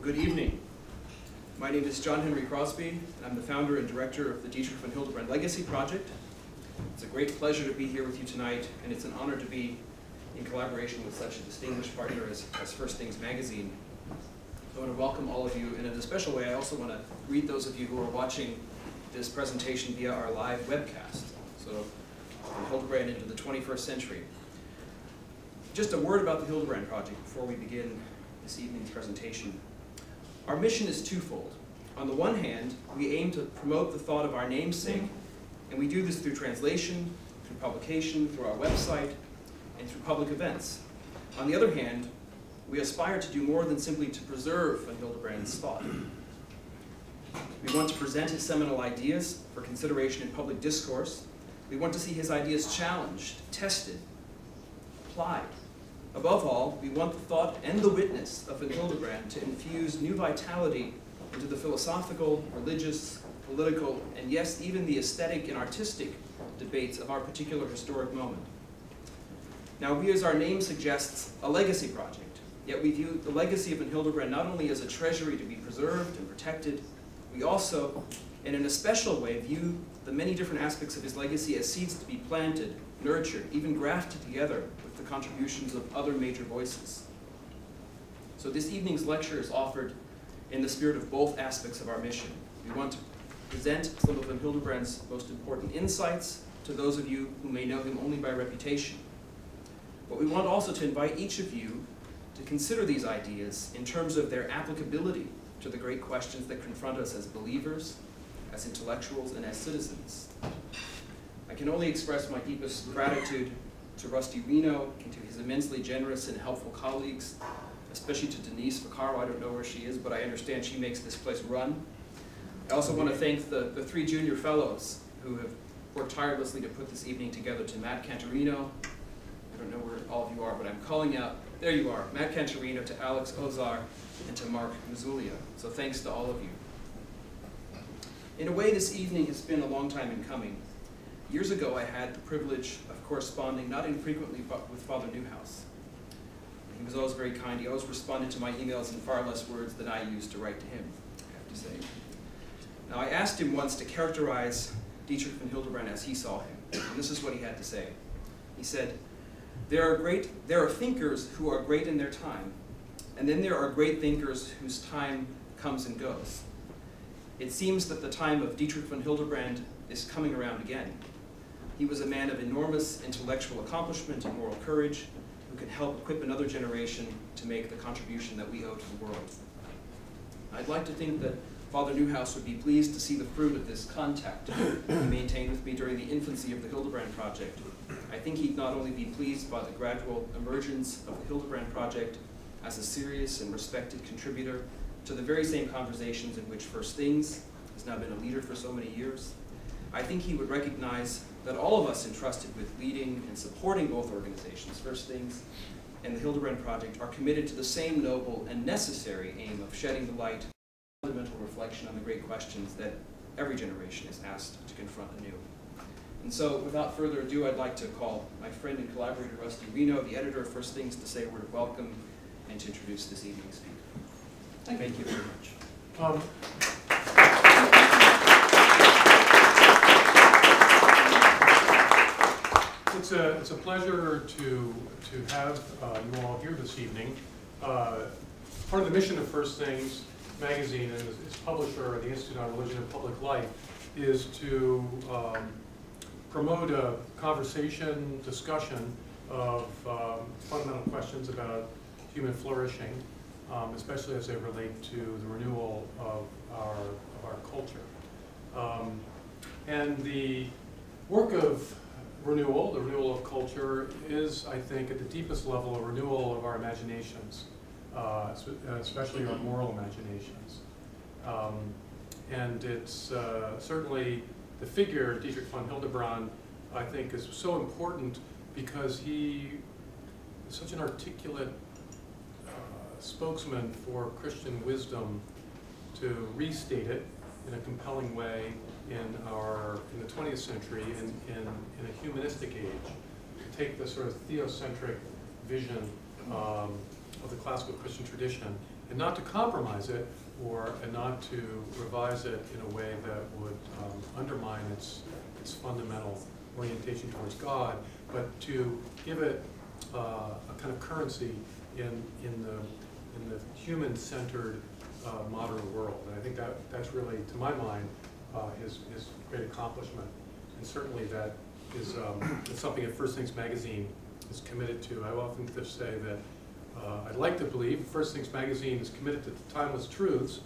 Good evening. My name is John Henry Crosby, and I'm the founder and director of the Dietrich von Hildebrand Legacy Project. It's a great pleasure to be here with you tonight, and it's an honor to be in collaboration with such a distinguished partner as First Things Magazine. I want to welcome all of you, and in a special way, I also want to greet those of you who are watching this presentation via our live webcast. So, from Hilderbrand into the 21st century. Just a word about the Hilderbrand Project before we begin this evening's presentation. Our mission is twofold. On the one hand, we aim to promote the thought of our namesake, and we do this through translation, through publication, through our website, and through public events. On the other hand, we aspire to do more than simply to preserve von Hildebrand's thought. We want to present his seminal ideas for consideration in public discourse. We want to see his ideas challenged, tested, applied. Above all, we want the thought and the witness of von Hildebrand to infuse new vitality into the philosophical, religious, political, and yes, even the aesthetic and artistic debates of our particular historic moment. Now, we, as our name suggests, a legacy project, yet we view the legacy of von Hildebrand not only as a treasury to be preserved and protected, we also, and in a special way, view the many different aspects of his legacy as seeds to be planted, nurtured, even grafted together with the contributions of other major voices. So this evening's lecture is offered in the spirit of both aspects of our mission. We want to present some of von Hildebrand's most important insights to those of you who may know him only by reputation. But we want also to invite each of you to consider these ideas in terms of their applicability to the great questions that confront us as believers, as intellectuals, and as citizens. I can only express my deepest gratitude to Rusty Reno and to his immensely generous and helpful colleagues, especially to Denise Vaccaro. I don't know where she is, but I understand she makes this place run. I also want to thank the three junior fellows who have worked tirelessly to put this evening together, to Matt Cantorino. I don't know where all of you are, but I'm calling out. There you are, Matt Cantorino, to Alex Ozar, and to Mark Mazzulia. So thanks to all of you. In a way, this evening has been a long time in coming. Years ago, I had the privilege of corresponding, not infrequently, but with Father Newhouse. He was always very kind. He always responded to my emails in far less words than I used to write to him, I have to say. Now, I asked him once to characterize Dietrich von Hildebrand as he saw him, and this is what he had to say. He said, there are thinkers who are great in their time, and then there are great thinkers whose time comes and goes. It seems that the time of Dietrich von Hildebrand is coming around again. He was a man of enormous intellectual accomplishment and moral courage who can help equip another generation to make the contribution that we owe to the world. I'd like to think that Father Newhouse would be pleased to see the fruit of this contact he maintained with me during the infancy of the Hilderbrand Project. I think he'd not only be pleased by the gradual emergence of the Hilderbrand Project as a serious and respected contributor to the very same conversations in which First Things has now been a leader for so many years. I think he would recognize that all of us entrusted with leading and supporting both organizations, First Things and the Hilderbrand Project, are committed to the same noble and necessary aim of shedding the light, fundamental reflection on the great questions that every generation is asked to confront anew. And so, without further ado, I'd like to call my friend and collaborator, Rusty Reno, the editor of First Things, to say a word of welcome and to introduce this evening's speaker. Thank you very much. It's a pleasure to have you all here this evening. Part of the mission of First Things Magazine and its publisher, the Institute on Religion and Public Life, is to promote a conversation, discussion of fundamental questions about human flourishing, especially as they relate to the renewal of our culture. And the work of renewal, the renewal of culture, is, I think, at the deepest level, a renewal of our imaginations, especially our moral imaginations. And it's certainly the figure, Dietrich von Hildebrand, I think, is so important because he is such an articulate spokesman for Christian wisdom to restate it in a compelling way in the 20th century in a humanistic age, to take the sort of theocentric vision of the classical Christian tradition and not to compromise it and not to revise it in a way that would undermine its fundamental orientation towards God, but to give it a kind of currency in the human-centered modern world. And I think that's really, to my mind, his great accomplishment. And certainly that is it's something that First Things Magazine is committed to. I often just say that I'd like to believe First Things Magazine is committed to timeless truths,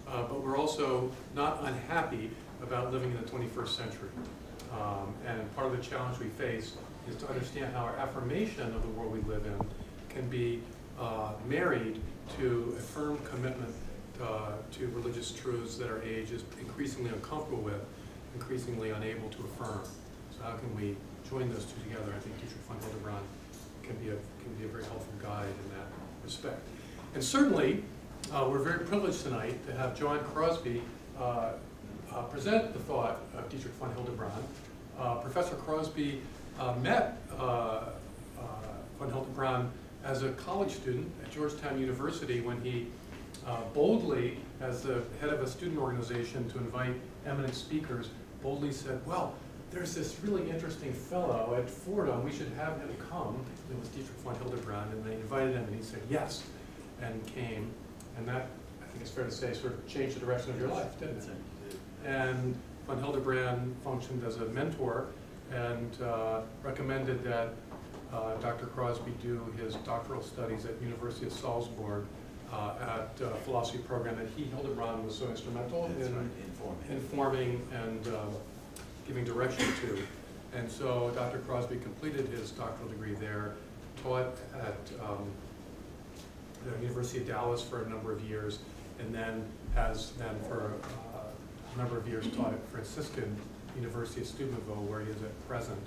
but we're also not unhappy about living in the 21st century. And part of the challenge we face is to understand how our affirmation of the world we live in can be married to a firm commitment to religious truths that our age is increasingly uncomfortable with, increasingly unable to affirm. So how can we join those two together? I think Dietrich von Hildebrand can be a very helpful guide in that respect. And certainly, we're very privileged tonight to have John Crosby present the thought of Dietrich von Hildebrand. Professor Crosby met von Hildebrand as a college student at Georgetown University when he boldly, as the head of a student organization to invite eminent speakers, boldly said, well, there's this really interesting fellow at Fordham, we should have him come. It was Dietrich von Hildebrand, and they invited him, and he said yes, and came. And that, I think it's fair to say, sort of changed the direction of your life, didn't it? And von Hildebrand functioned as a mentor and recommended that Dr. Crosby do his doctoral studies at University of Salzburg at a philosophy program that Hildebrand was so instrumental in informing and giving direction to. And so Dr. Crosby completed his doctoral degree there, taught at the University of Dallas for a number of years, and then has for a number of years taught at Franciscan University of Steubenville, where he is at present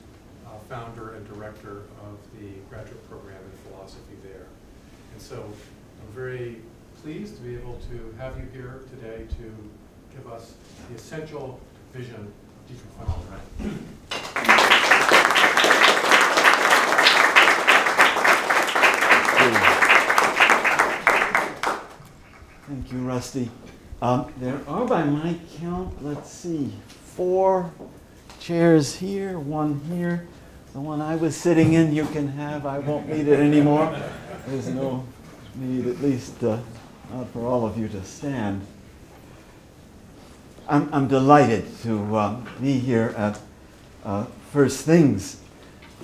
founder and director of the graduate program in philosophy there. And so I'm very pleased to be able to have you here today to give us the essential vision of Dietrich von Hildebrand. Thank you, Rusty. There are, by my count, let's see, 4 chairs here, 1 here. The one I was sitting in you can have. I won't need it anymore. There's no need, at least not for all of you, to stand. I'm delighted to be here at First Things.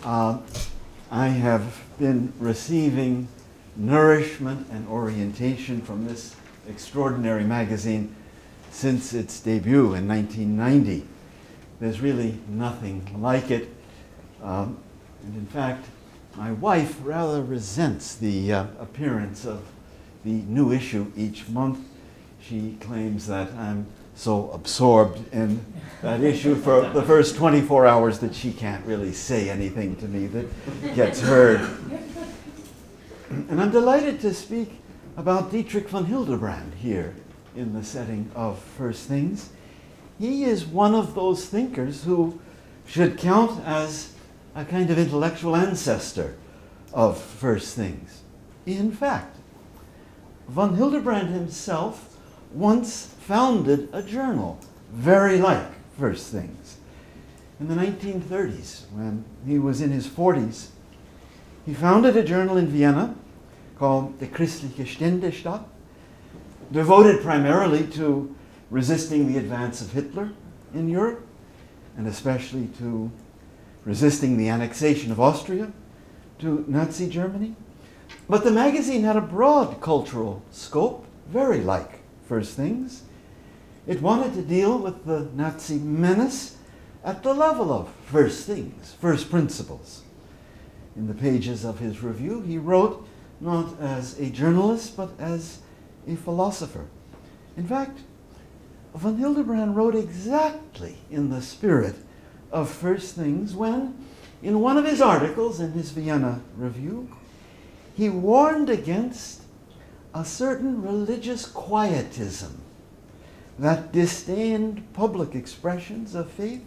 I have been receiving nourishment and orientation from this extraordinary magazine since its debut in 1990. There's really nothing like it. And in fact, my wife rather resents the appearance of the new issue each month. She claims that I'm so absorbed in that issue for the first 24 hours that she can't really say anything to me that gets heard. And I'm delighted to speak about Dietrich von Hildebrand here in the setting of First Things. He is one of those thinkers who should count as a kind of intellectual ancestor of First Things. In fact, von Hildebrand himself once founded a journal very like First Things. In the 1930s, when he was in his 40s, he founded a journal in Vienna called the Christliche Ständestadt, devoted primarily to resisting the advance of Hitler in Europe, and especially to resisting the annexation of Austria to Nazi Germany. But the magazine had a broad cultural scope, very like First Things. It wanted to deal with the Nazi menace at the level of First Things, first principles. In the pages of his review, he wrote not as a journalist, but as a philosopher. In fact, von Hildebrand wrote exactly in the spirit of First Things when, in one of his articles in his Vienna review, he warned against a certain religious quietism that disdained public expressions of faith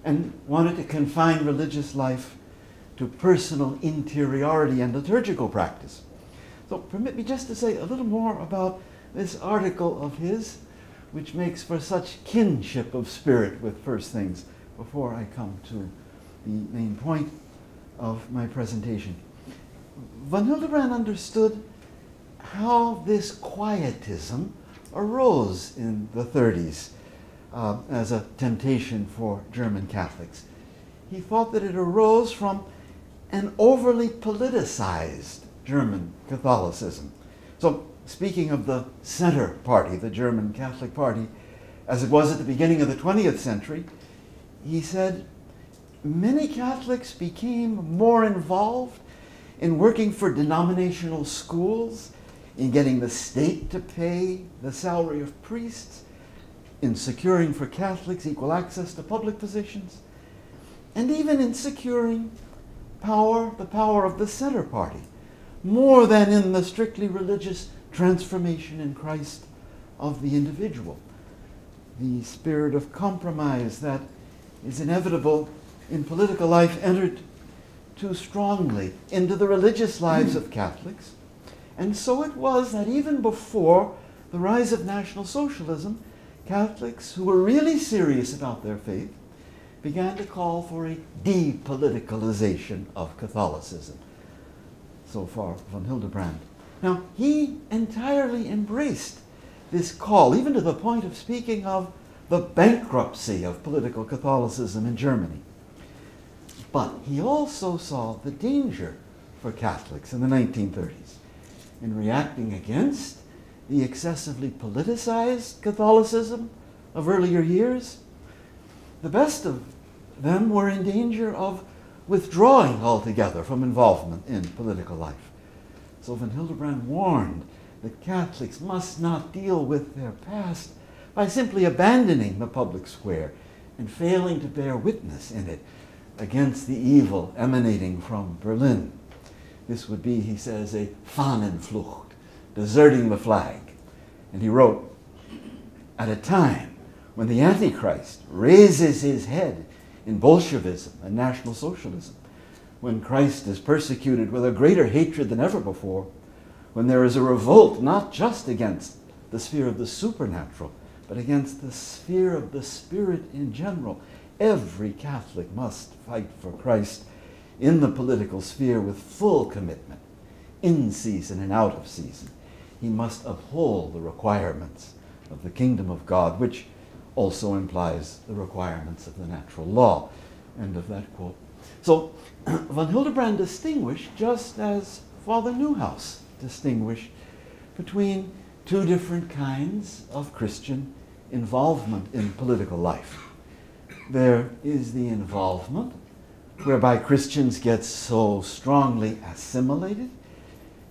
and wanted to confine religious life to personal interiority and liturgical practice. So permit me just to say a little more about this article of his, which makes for such kinship of spirit with First Things, before I come to the main point of my presentation. Von Hildebrand understood how this quietism arose in the 30s as a temptation for German Catholics. He thought that it arose from an overly politicized German Catholicism. So, speaking of the Center Party, the German Catholic Party, as it was at the beginning of the 20th century, he said, many Catholics became more involved in working for denominational schools, in getting the state to pay the salary of priests, in securing for Catholics equal access to public positions, and even in securing the power of the Center Party, more than in the strictly religious transformation in Christ of the individual. The spirit of compromise that is inevitable in political life entered too strongly into the religious lives of Catholics. And so it was that even before the rise of National Socialism, Catholics who were really serious about their faith began to call for a depoliticalization of Catholicism. So far, von Hildebrand. Now, he entirely embraced this call, even to the point of speaking of the bankruptcy of political Catholicism in Germany. But he also saw the danger for Catholics in the 1930s in reacting against the excessively politicized Catholicism of earlier years. The best of them were in danger of withdrawing altogether from involvement in political life. So von Hildebrand warned that Catholics must not deal with their past by simply abandoning the public square and failing to bear witness in it against the evil emanating from Berlin. This would be, he says, a Fahnenflucht, deserting the flag. And he wrote, at a time when the Antichrist raises his head in Bolshevism and National Socialism, when Christ is persecuted with a greater hatred than ever before, when there is a revolt not just against the sphere of the supernatural, but against the sphere of the Spirit in general, every Catholic must fight for Christ in the political sphere with full commitment, in season and out of season. He must uphold the requirements of the kingdom of God, which also implies the requirements of the natural law. End of that quote. So von Hildebrand distinguished, just as Father Neuhaus distinguished, between two different kinds of Christian involvement in political life. There is the involvement whereby Christians get so strongly assimilated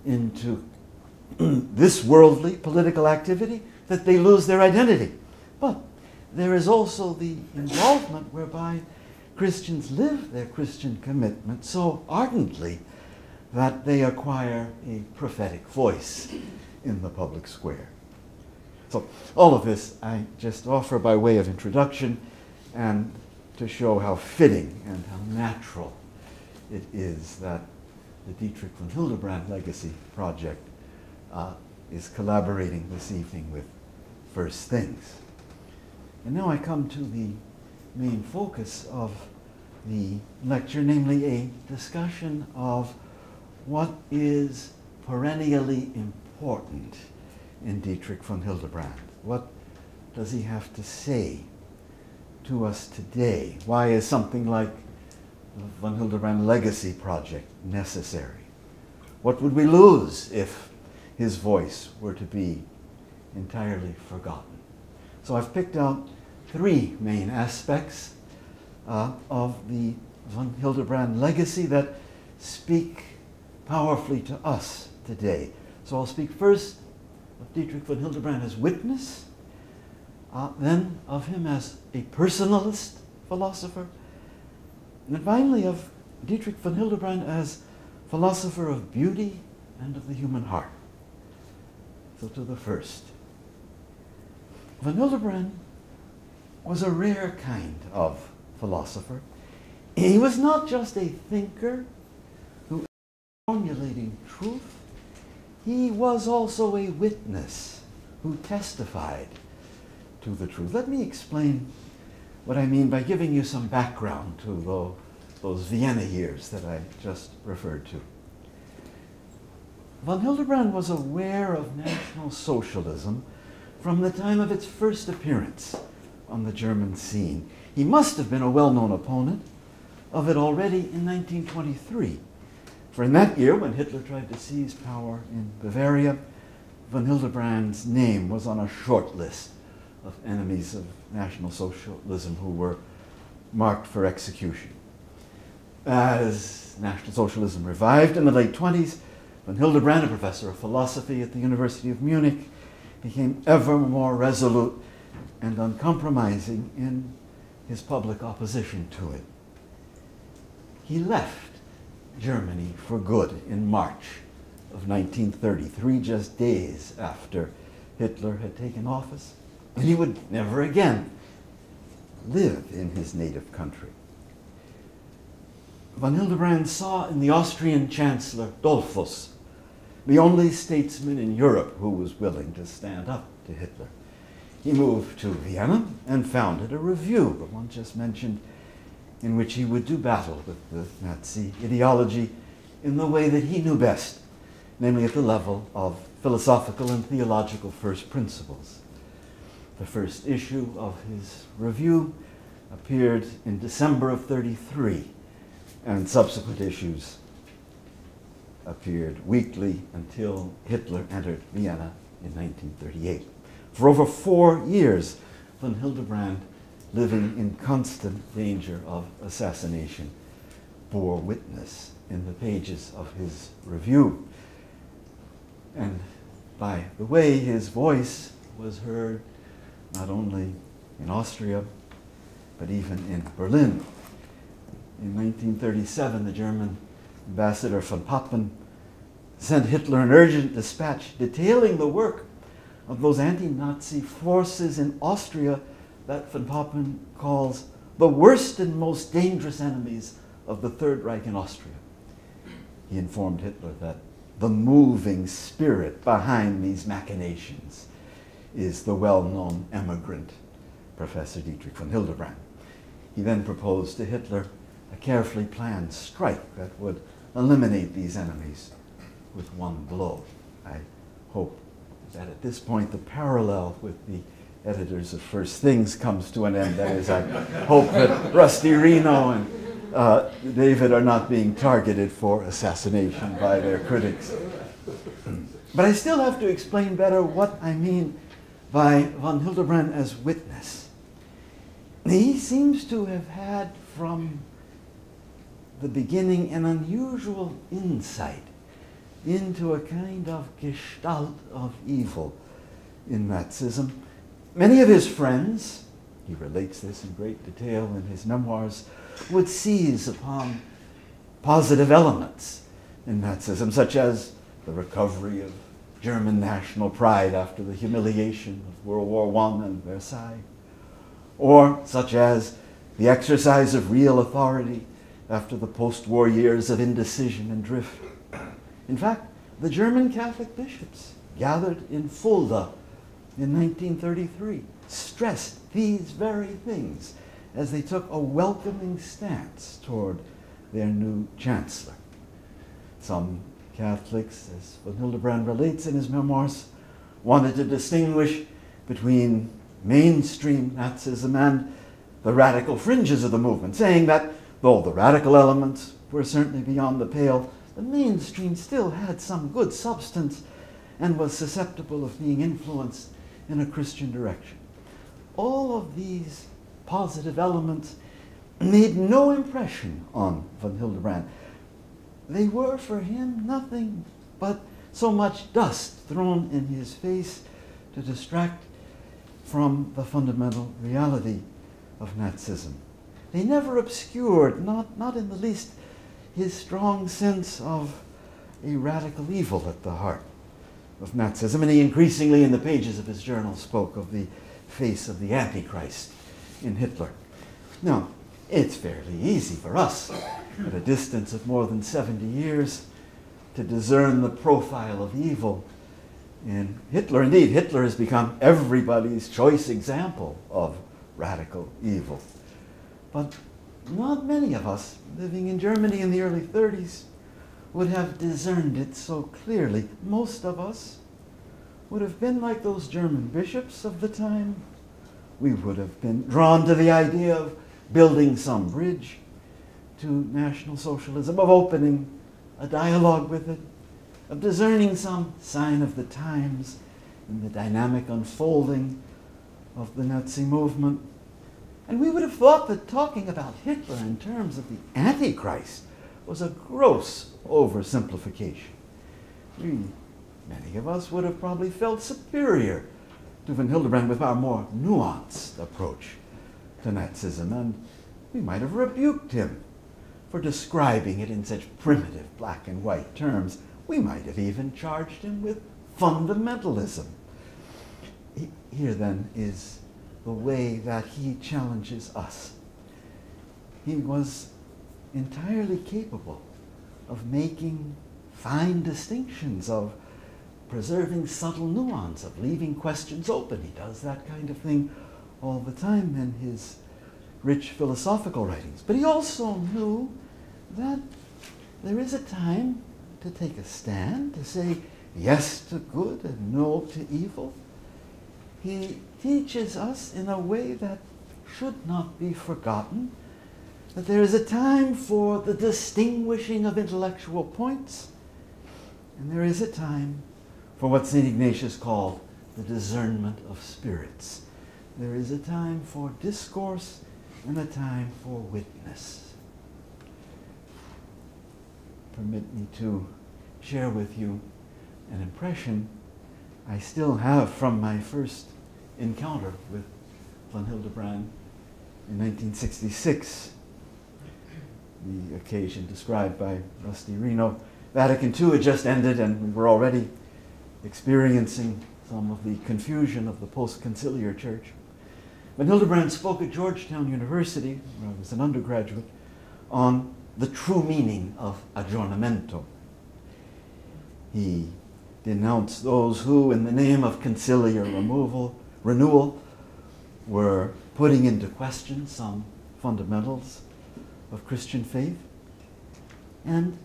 into this worldly political activity that they lose their identity. But there is also the involvement whereby Christians live their Christian commitment so ardently that they acquire a prophetic voice in the public square. So all of this I just offer by way of introduction and to show how fitting and how natural it is that the Dietrich von Hildebrand Legacy Project is collaborating this evening with First Things. And now I come to the main focus of the lecture, namely a discussion of what is perennially important in Dietrich von Hildebrand. What does he have to say to us today? Why is something like the von Hildebrand Legacy Project necessary? What would we lose if his voice were to be entirely forgotten? So I've picked out three main aspects of the von Hildebrand legacy that speak powerfully to us today. So I'll speak first of Dietrich von Hildebrand as witness, then of him as a personalist philosopher, and then finally of Dietrich von Hildebrand as philosopher of beauty and of the human heart. So to the first. Von Hildebrand was a rare kind of philosopher. He was not just a thinker who was formulating truth. he was also a witness who testified to the truth. Let me explain what I mean by giving you some background to those Vienna years that I just referred to. Von Hildebrand was aware of National Socialism from the time of its first appearance on the German scene. He must have been a well-known opponent of it already in 1923. For in that year, when Hitler tried to seize power in Bavaria, von Hildebrand's name was on a short list of enemies of National Socialism who were marked for execution. As National Socialism revived in the late 20s, von Hildebrand, a professor of philosophy at the University of Munich, became ever more resolute and uncompromising in his public opposition to it. He left Germany for good in March of 1933, just days after Hitler had taken office, and he would never again live in his native country. Von Hildebrand saw in the Austrian Chancellor Dollfuss the only statesman in Europe who was willing to stand up to Hitler. He moved to Vienna and founded a review, the one just mentioned, in which he would do battle with the Nazi ideology in the way that he knew best, namely at the level of philosophical and theological first principles. The first issue of his review appeared in December of '33, and subsequent issues appeared weekly until Hitler entered Vienna in 1938. For over 4 years, von Hildebrand, living in constant danger of assassination, bore witness in the pages of his review. And by the way, his voice was heard not only in Austria, but even in Berlin. In 1937, the German ambassador von Papen sent Hitler an urgent dispatch detailing the work of those anti-Nazi forces in Austria that von Papen calls the worst and most dangerous enemies of the Third Reich in Austria. He informed Hitler that the moving spirit behind these machinations is the well-known emigrant, Professor Dietrich von Hildebrand. He then proposed to Hitler a carefully planned strike that would eliminate these enemies with one blow. I hope that at this point the parallel with the editors of First Things comes to an end. That is, I hope that Rusty Reno and David are not being targeted for assassination by their critics. But I still have to explain better what I mean by von Hildebrand as witness. He seems to have had from the beginning an unusual insight into a kind of gestalt of evil in Nazism. Many of his friends, he relates this in great detail in his memoirs, would seize upon positive elements in Nazism, such as the recovery of German national pride after the humiliation of World War I and Versailles, or such as the exercise of real authority after the post-war years of indecision and drift. In fact, the German Catholic bishops gathered in Fulda in 1933 stressed these very things as they took a welcoming stance toward their new chancellor. Some Catholics, as von Hildebrand relates in his memoirs, wanted to distinguish between mainstream Nazism and the radical fringes of the movement, saying that though the radical elements were certainly beyond the pale, the mainstream still had some good substance and was susceptible of being influenced in a Christian direction. All of these positive elements made no impression on von Hildebrand. They were for him nothing but so much dust thrown in his face to distract from the fundamental reality of Nazism. They never obscured, not in the least, his strong sense of a radical evil at the heart of Nazism. And he increasingly, in the pages of his journal, spoke of the face of the Antichrist in Hitler. Now, it's fairly easy for us, at a distance of more than 70 years, to discern the profile of evil in Hitler. Indeed, Hitler has become everybody's choice example of radical evil. But not many of us living in Germany in the early 30s would have discerned it so clearly. Most of us would have been like those German bishops of the time. We would have been drawn to the idea of building some bridge to National Socialism, of opening a dialogue with it, of discerning some sign of the times in the dynamic unfolding of the Nazi movement. And we would have thought that talking about Hitler in terms of the Antichrist was a gross oversimplification. Many of us would have probably felt superior to von Hildebrand with our more nuanced approach to Nazism, and we might have rebuked him for describing it in such primitive black and white terms. We might have even charged him with fundamentalism. Here then is the way that he challenges us. He was entirely capable of making fine distinctions, of preserving subtle nuance, of leaving questions open. He does that kind of thing all the time in his rich philosophical writings. But he also knew that there is a time to take a stand, to say yes to good and no to evil. He teaches us in a way that should not be forgotten that there is a time for the distinguishing of intellectual points, and there is a time for what St. Ignatius called the discernment of spirits. There is a time for discourse and a time for witness. Permit me to share with you an impression I still have from my first encounter with von Hildebrand in 1966. The occasion described by Rusty Reno. Vatican II had just ended, and we were already experiencing some of the confusion of the post-conciliar church. Von Hildebrand spoke at Georgetown University, where I was an undergraduate, on the true meaning of aggiornamento. He denounced those who, in the name of conciliar renewal, were putting into question some fundamentals of Christian faith. And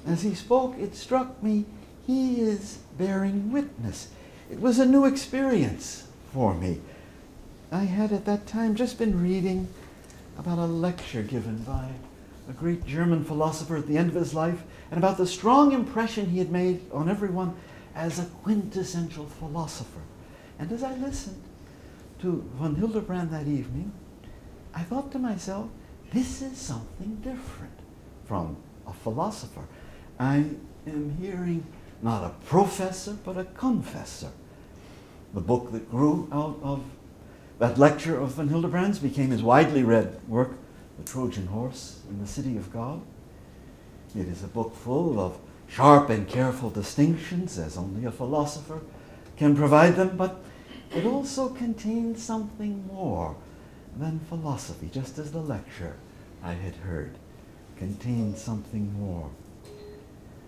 as he spoke, it struck me, he is bearing witness. It was a new experience for me. I had at that time just been reading about a lecture given by a great German philosopher at the end of his life, and about the strong impression he had made on everyone as a quintessential philosopher. And as I listened to von Hildebrand that evening, I thought to myself, this is something different from a philosopher. I am hearing not a professor, but a confessor. The book that grew out of that lecture of von Hildebrand's became his widely read work, The Trojan Horse in the City of God. It is a book full of sharp and careful distinctions, as only a philosopher can provide them, but it also contains something more than philosophy, just as the lecture I had heard contained something more.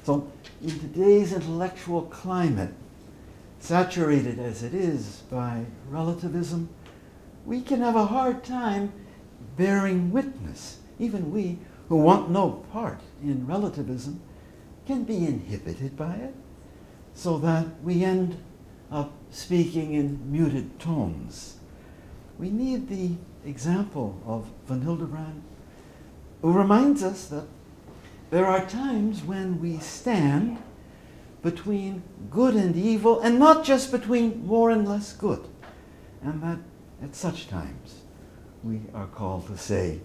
So in today's intellectual climate, saturated as it is by relativism, we can have a hard time bearing witness. Even we who want no part in relativism can be inhibited by it, so that we end up speaking in muted tones. We need the example of von Hildebrand, who reminds us that there are times when we stand between good and evil, and not just between more and less good. And that at such times we are called to say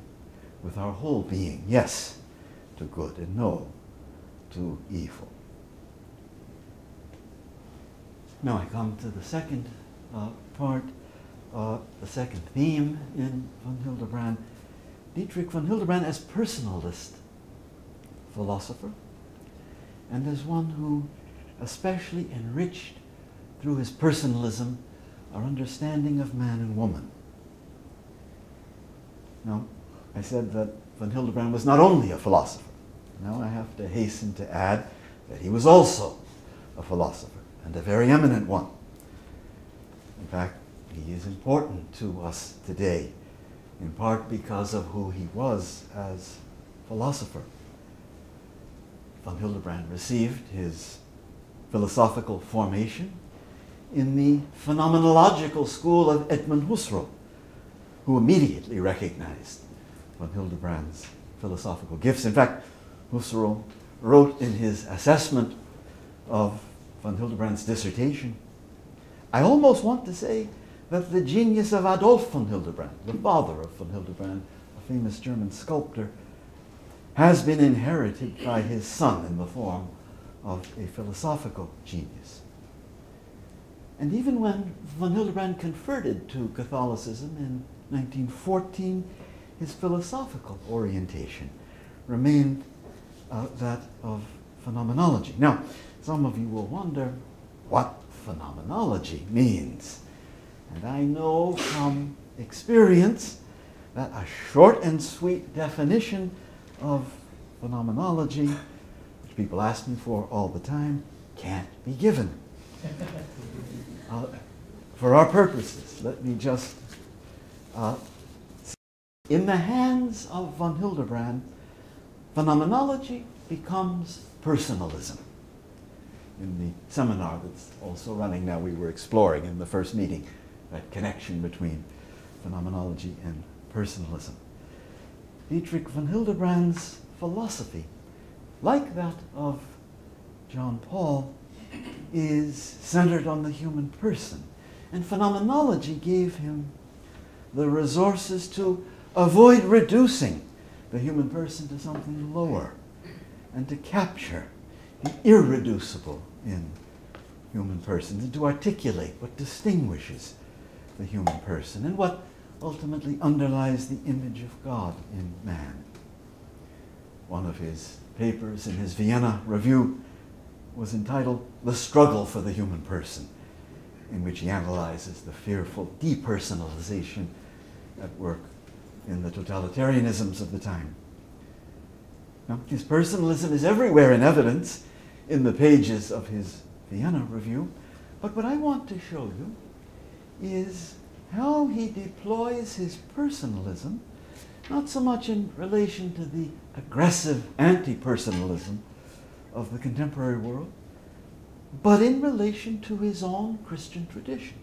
with our whole being, yes to good and no to evil. Now I come to the second part, the second theme in von Hildebrand. Dietrich von Hildebrand as personalist philosopher, and as one who especially enriched through his personalism our understanding of man and woman. Now, I said that von Hildebrand was not only a philosopher. Now I have to hasten to add that he was also a philosopher, and a very eminent one. In fact, he is important to us today, in part because of who he was as philosopher. Von Hildebrand received his philosophical formation in the phenomenological school of Edmund Husserl, who immediately recognized von Hildebrand's philosophical gifts. In fact, Husserl wrote in his assessment of von Hildebrand's dissertation, I almost want to say that the genius of Adolf von Hildebrand, the father of von Hildebrand, a famous German sculptor, has been inherited by his son in the form of a philosophical genius. And even when von Hildebrand converted to Catholicism in 1914, his philosophical orientation remained that of phenomenology. Now, some of you will wonder what phenomenology means. And I know from experience that a short and sweet definition of phenomenology, which people ask me for all the time, can't be given. For our purposes, let me just in the hands of von Hildebrand, phenomenology becomes personalism. In the seminar that's also running now, we were exploring in the first meeting that connection between phenomenology and personalism. Dietrich von Hildebrand's philosophy, like that of John Paul, is centered on the human person. And phenomenology gave him the resources to avoid reducing the human person to something lower and to capture the irreducible in human persons and to articulate what distinguishes the human person and what ultimately underlies the image of God in man. One of his papers in his Vienna Review was entitled "The Struggle for the Human Person," in which he analyzes the fearful depersonalization at work in the totalitarianisms of the time. Now, his personalism is everywhere in evidence in the pages of his Vienna Review, but what I want to show you is how he deploys his personalism, not so much in relation to the aggressive anti-personalism of the contemporary world, but in relation to his own Christian tradition.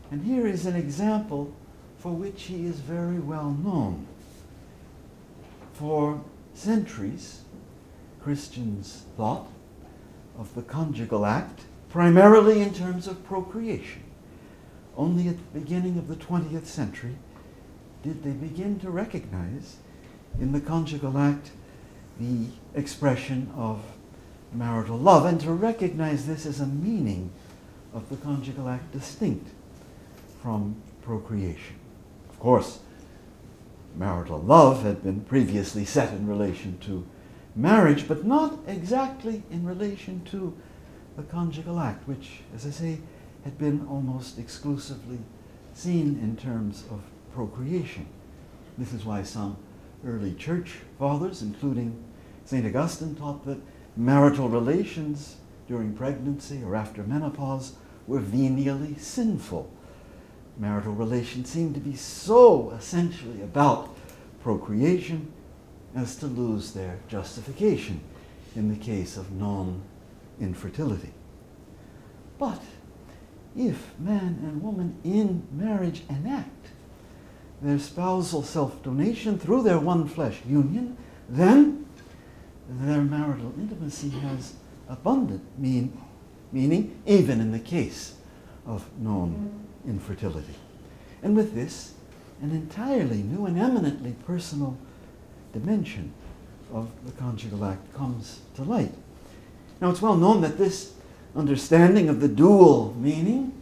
And here is an example for which he is very well known. For centuries, Christians thought of the conjugal act primarily in terms of procreation. Only at the beginning of the 20th century did they begin to recognize in the conjugal act the expression of marital love, and to recognize this as a meaning of the conjugal act distinct from procreation. Of course, marital love had been previously set in relation to marriage, but not exactly in relation to the conjugal act, which, as I say, had been almost exclusively seen in terms of procreation. This is why some early church fathers, including St. Augustine, taught that marital relations during pregnancy or after menopause were venially sinful. Marital relations seemed to be so essentially about procreation as to lose their justification in the case of known infertility. But if man and woman in marriage enact their spousal self-donation through their one-flesh union, then their marital intimacy has abundant meaning, even in the case of known infertility. And with this, an entirely new and eminently personal dimension of the conjugal act comes to light. Now, it's well known that this understanding of the dual meaning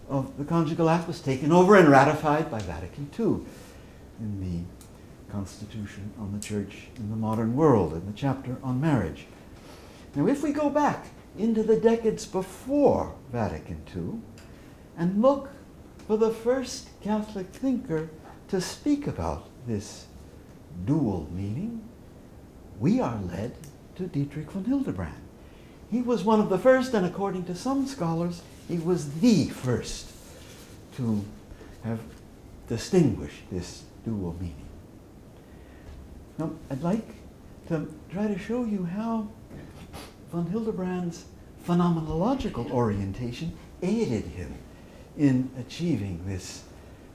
of the conjugal act was taken over and ratified by Vatican II in the Constitution on the Church in the Modern World, in the chapter on marriage. Now, if we go back into the decades before Vatican II and look for the first Catholic thinker to speak about this dual meaning, we are led to Dietrich von Hildebrand. He was one of the first, and according to some scholars, he was the first to have distinguished this dual meaning. Now, I'd like to try to show you how von Hildebrand's phenomenological orientation aided him in achieving this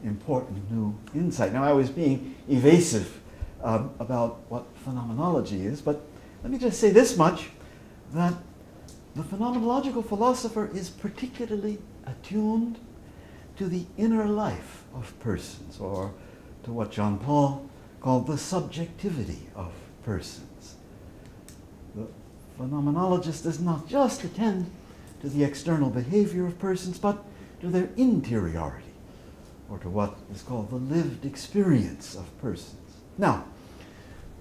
important new insight. Now, I was being evasive about what phenomenology is, but let me just say this much, that the phenomenological philosopher is particularly attuned to the inner life of persons, or to what John Paul called the subjectivity of persons. The phenomenologist does not just attend to the external behavior of persons, but to their interiority, or to what is called the lived experience of persons. Now,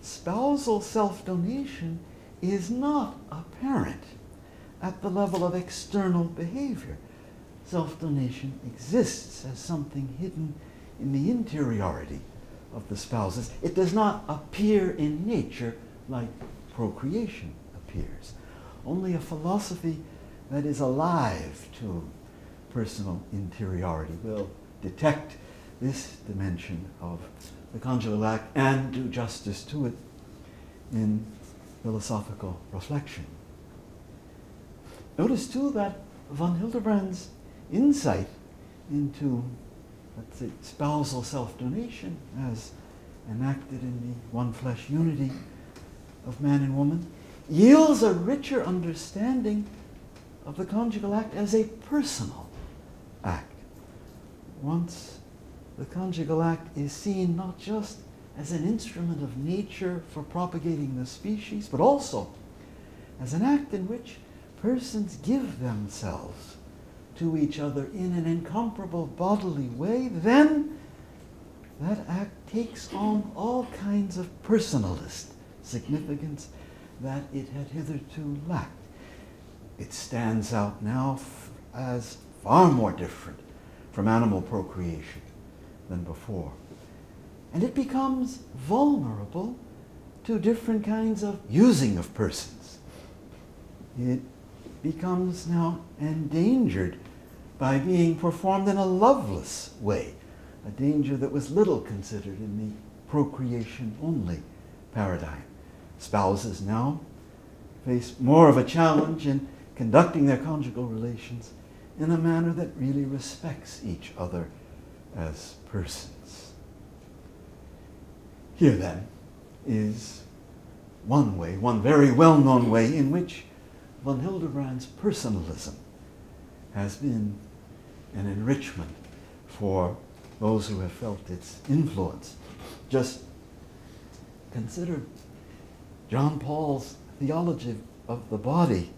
spousal self-donation is not apparent at the level of external behavior. Self-donation exists as something hidden in the interiority of the spouses. It does not appear in nature like procreation appears. Only a philosophy that is alive to personal interiority will detect this dimension of the conjugal act and do justice to it in philosophical reflection. Notice too that von Hildebrand's insight into, let's say, spousal self-donation as enacted in the one flesh unity of man and woman yields a richer understanding of the conjugal act as a personal act. Once the conjugal act is seen not just as an instrument of nature for propagating the species, but also as an act in which persons give themselves to each other in an incomparable bodily way, then that act takes on all kinds of personalist significance that it had hitherto lacked. It stands out now as far more different from animal procreation than before. And it becomes vulnerable to different kinds of using of persons. It becomes now endangered by being performed in a loveless way, a danger that was little considered in the procreation-only paradigm. Spouses now face more of a challenge in conducting their conjugal relations in a manner that really respects each other as persons. Here then is one way, one very well-known way in which von Hildebrand's personalism has been an enrichment for those who have felt its influence. Just consider John Paul's theology of the body,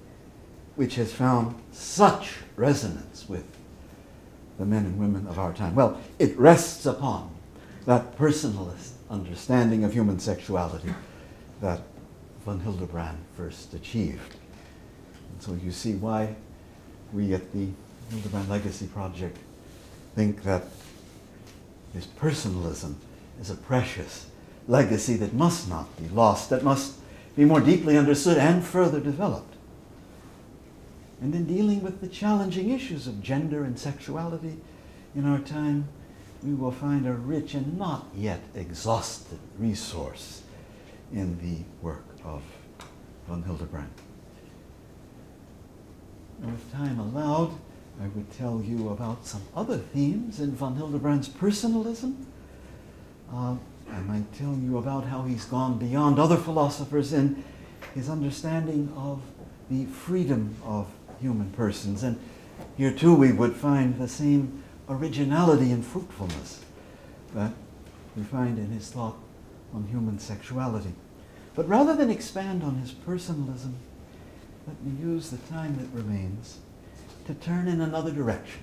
which has found such resonance with the men and women of our time. Well, it rests upon that personalist understanding of human sexuality that von Hildebrand first achieved. And so you see why we at the Hildebrand Legacy Project think that this personalism is a precious legacy that must not be lost, that must be more deeply understood and further developed. And in dealing with the challenging issues of gender and sexuality in our time, we will find a rich and not yet exhausted resource in the work of von Hildebrand. Now, if time allowed, I would tell you about some other themes in von Hildebrand's personalism. I might tell you about how he's gone beyond other philosophers in his understanding of the freedom of human persons. And here too we would find the same originality and fruitfulness that we find in his thought on human sexuality. But rather than expand on his personalism, let me use the time that remains to turn in another direction.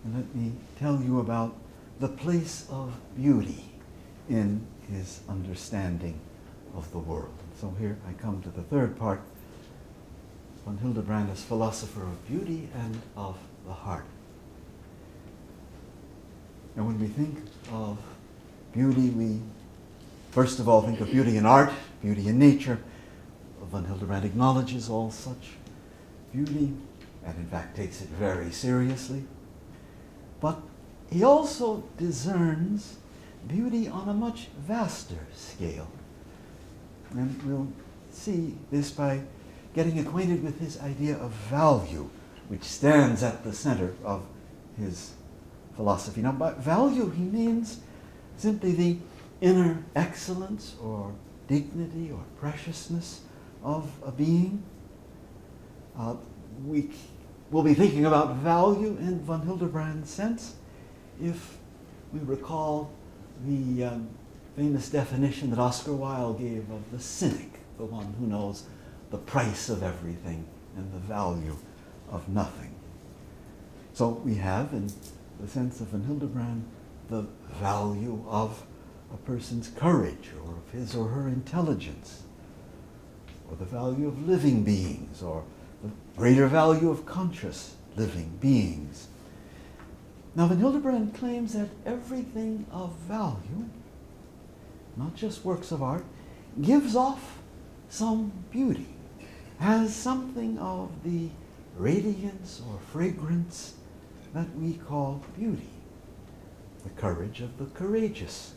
And let me tell you about the place of beauty in his understanding of the world. So here I come to the third part, von Hildebrand as philosopher of beauty and of the heart. Now when we think of beauty, we first of all think of beauty in art, beauty in nature, von Hildebrand acknowledges all such beauty, and in fact takes it very seriously. But he also discerns beauty on a much vaster scale. And we'll see this by getting acquainted with his idea of value, which stands at the center of his philosophy. Now, by value, he means simply the inner excellence or dignity or preciousness of a being. We will be thinking about value in von Hildebrand's sense if we recall the famous definition that Oscar Wilde gave of the cynic, the one who knows the price of everything and the value of nothing. So we have, in the sense of von Hildebrand, the value of a person's courage or of his or her intelligence, or the value of living beings, or the greater value of conscious living beings. Now, von Hildebrand claims that everything of value, not just works of art, gives off some beauty, has something of the radiance or fragrance that we call beauty. The courage of the courageous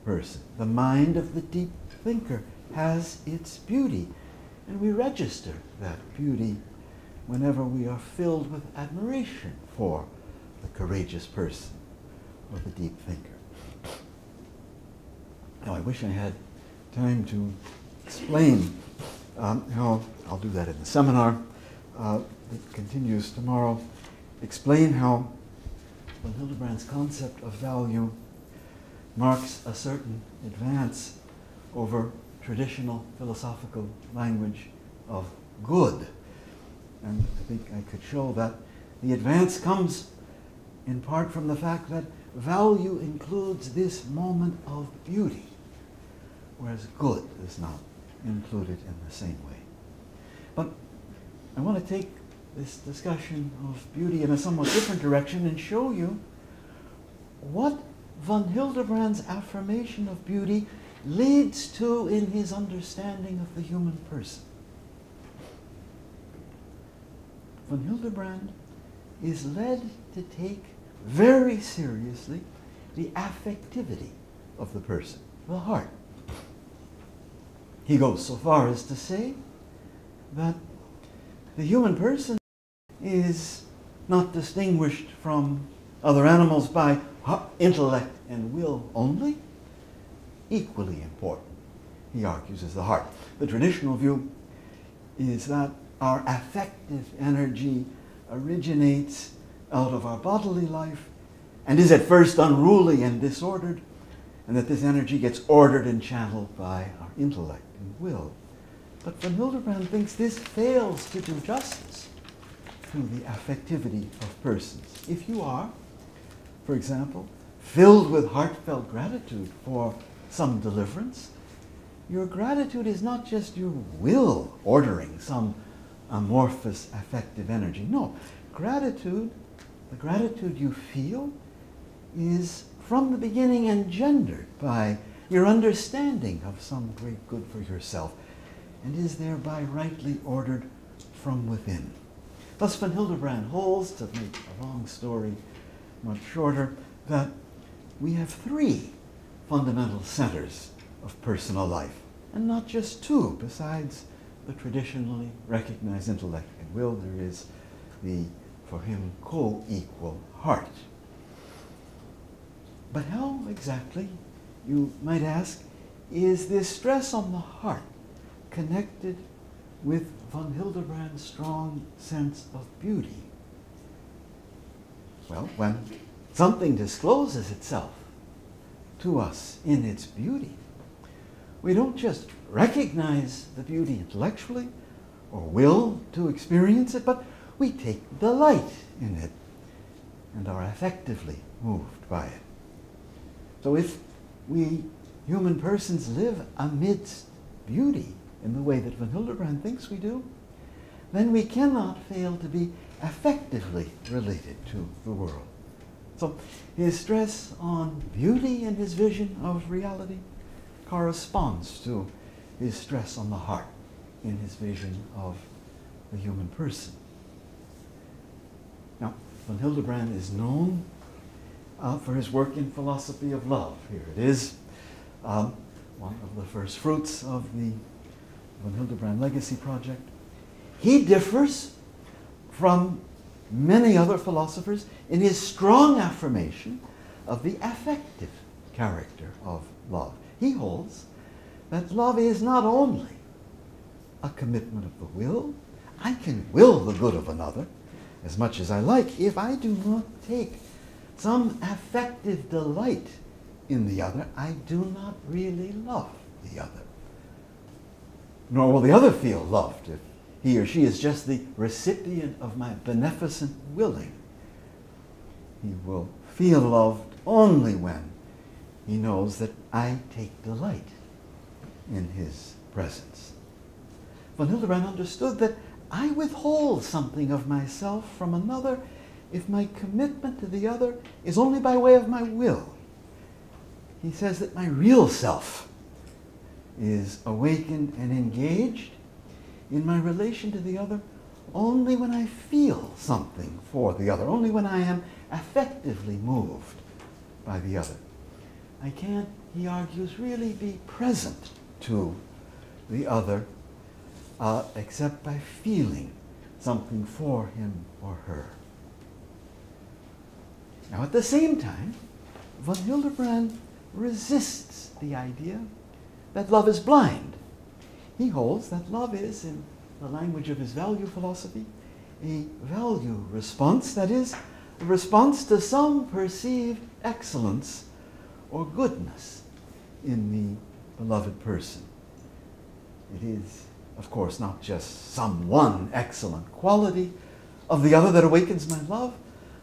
person, the mind of the deep thinker has its beauty, and we register that beauty whenever we are filled with admiration for the courageous person or the deep thinker. Now, I wish I had time to explain how, I'll do that in the seminar that continues tomorrow, explain how von Hildebrand's concept of value marks a certain advance over traditional philosophical language of good. And I think I could show that the advance comes in part from the fact that value includes this moment of beauty, whereas good is not included in the same way. But I want to take this discussion of beauty in a somewhat different direction and show you what von Hildebrand's affirmation of beauty leads to in his understanding of the human person. Von Hildebrand is led to take very seriously the affectivity of the person, the heart. He goes so far as to say that the human person is not distinguished from other animals by intellect and will only. Equally important, he argues, is the heart. The traditional view is that our affective energy originates out of our bodily life and is at first unruly and disordered, and that this energy gets ordered and channeled by our intellect and will. But von Hildebrand thinks this fails to do justice to the affectivity of persons. If you are, for example, filled with heartfelt gratitude for some deliverance, your gratitude is not just your will ordering some amorphous affective energy. No, gratitude, the gratitude you feel, is from the beginning engendered by your understanding of some great good for yourself, and is thereby rightly ordered from within. Thus, von Hildebrand holds, to make a long story much shorter, that we have three fundamental centers of personal life, and not just two. Besides the traditionally recognized intellect and will, there is the, for him, co-equal heart. But how exactly, you might ask, is this stress on the heart connected with von Hildebrand's strong sense of beauty? Well, when something discloses itself to us in its beauty, we don't just recognize the beauty intellectually or will to experience it, but we take delight in it and are affectively moved by it. So if we human persons live amidst beauty in the way that von Hildebrand thinks we do, then we cannot fail to be affectively related to the world. So his stress on beauty in his vision of reality corresponds to his stress on the heart. in his vision of the human person. Now, von Hildebrand is known for his work in philosophy of love. Here it is, one of the first fruits of the von Hildebrand Legacy Project. He differs from many other philosophers in his strong affirmation of the affective character of love. He holds that love is not only a commitment of the will. I can will the good of another as much as I like if I do not take some affective delight in the other. I do not really love the other. Nor will the other feel loved if he or she is just the recipient of my beneficent willing. He will feel loved only when he knows that I take delight in his presence. Von Hildebrand understood that I withhold something of myself from another if my commitment to the other is only by way of my will. He says that my real self is awakened and engaged in my relation to the other only when I feel something for the other, only when I am affectively moved by the other. I can't, he argues, really be present to the other except by feeling something for him or her. Now, at the same time, von Hildebrand resists the idea that love is blind. He holds that love is, in the language of his value philosophy, a value response, that is, a response to some perceived excellence or goodness in the beloved person. It is, of course, not just some one excellent quality of the other that awakens my love,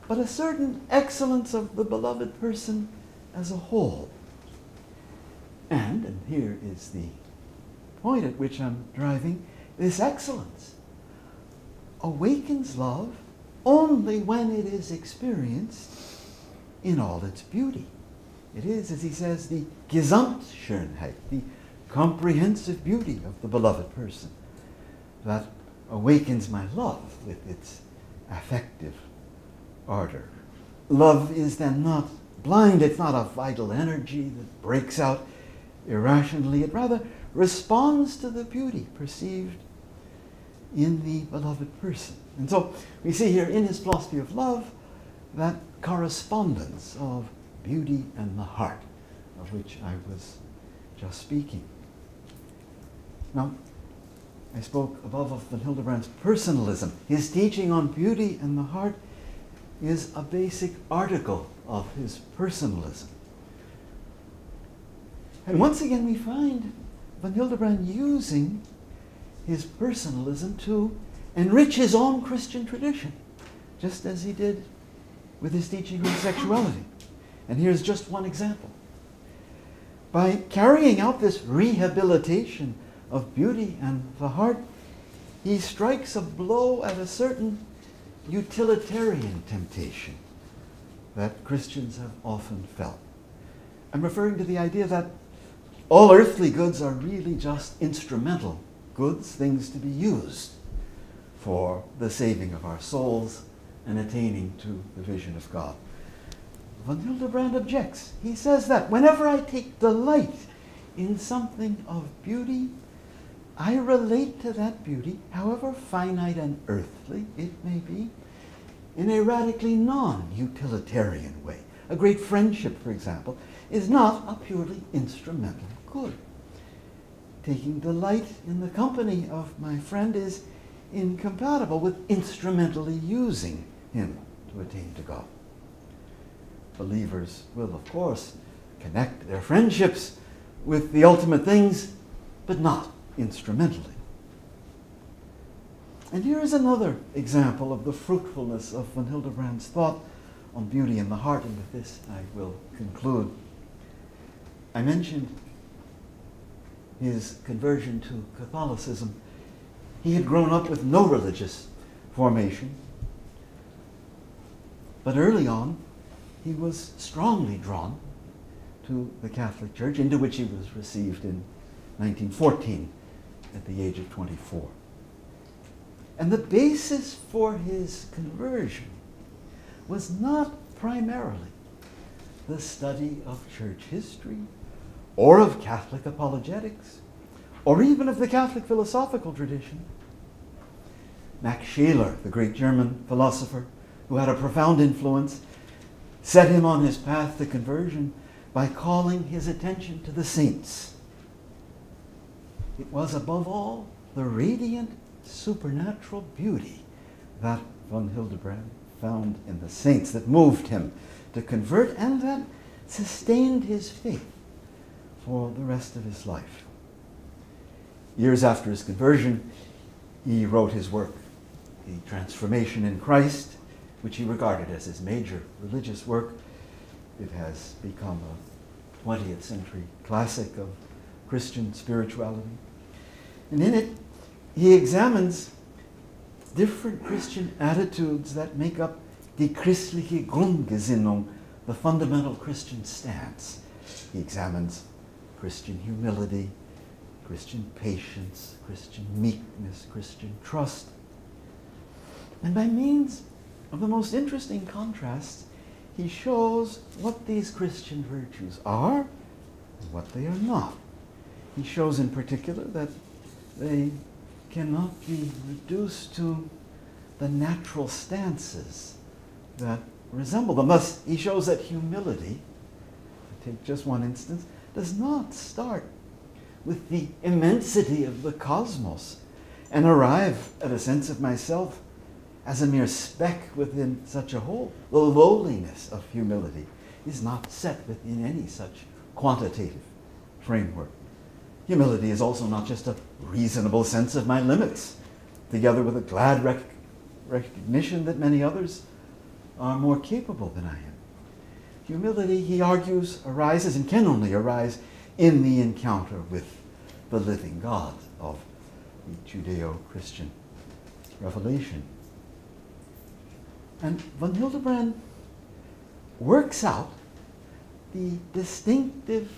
but a certain excellence of the beloved person as a whole. And here is the point at which I'm driving, this excellence awakens love only when it is experienced in all its beauty. It is, as he says, the Gesamtschönheit, the comprehensive beauty of the beloved person that awakens my love with its affective ardor. Love is then not blind, it's not a vital energy that breaks out irrationally. It rather responds to the beauty perceived in the beloved person. And so we see here in his philosophy of love that correspondence of beauty and the heart of which I was just speaking. Now, I spoke above of von Hildebrand's personalism. His teaching on beauty and the heart is a basic article of his personalism. And once again we find von Hildebrand using his personalism to enrich his own Christian tradition, just as he did with his teaching on sexuality. And here's just one example. By carrying out this rehabilitation of beauty and the heart, he strikes a blow at a certain utilitarian temptation that Christians have often felt. I'm referring to the idea that all earthly goods are really just instrumental goods, things to be used for the saving of our souls and attaining to the vision of God. Von Hildebrand objects. He says that whenever I take delight in something of beauty, I relate to that beauty, however finite and earthly it may be, in a radically non-utilitarian way. A great friendship, for example, is not a purely instrumental good. Taking delight in the company of my friend is incompatible with instrumentally using him to attain to God. Believers will, of course, connect their friendships with the ultimate things, but not instrumentally. And here is another example of the fruitfulness of von Hildebrand's thought on beauty in the heart, and with this I will conclude. I mentioned his conversion to Catholicism. He had grown up with no religious formation, but early on he was strongly drawn to the Catholic Church, into which he was received in 1914 at the age of 24. And the basis for his conversion was not primarily the study of church history or of Catholic apologetics or even of the Catholic philosophical tradition. Max Scheler, the great German philosopher who had a profound influence, set him on his path to conversion by calling his attention to the saints. It was above all the radiant supernatural beauty that von Hildebrand found in the saints that moved him to convert and that sustained his faith for the rest of his life. Years after his conversion, he wrote his work, The Transformation in Christ, which he regarded as his major religious work. It has become a 20th century classic of Christian spirituality. And in it, he examines different Christian attitudes that make up die christliche Grundgesinnung, the fundamental Christian stance. He examines Christian humility, Christian patience, Christian meekness, Christian trust. And by means of the most interesting contrasts, he shows what these Christian virtues are and what they are not. He shows in particular that they cannot be reduced to the natural stances that resemble them. Thus, he shows that humility, to take just one instance, does not start with the immensity of the cosmos and arrive at a sense of myself as a mere speck within such a whole. The lowliness of humility is not set within any such quantitative framework. Humility is also not just a reasonable sense of my limits, together with a glad recognition that many others are more capable than I am. Humility, he argues, arises and can only arise in the encounter with the living God of the Judeo-Christian revelation. And von Hildebrand works out the distinctive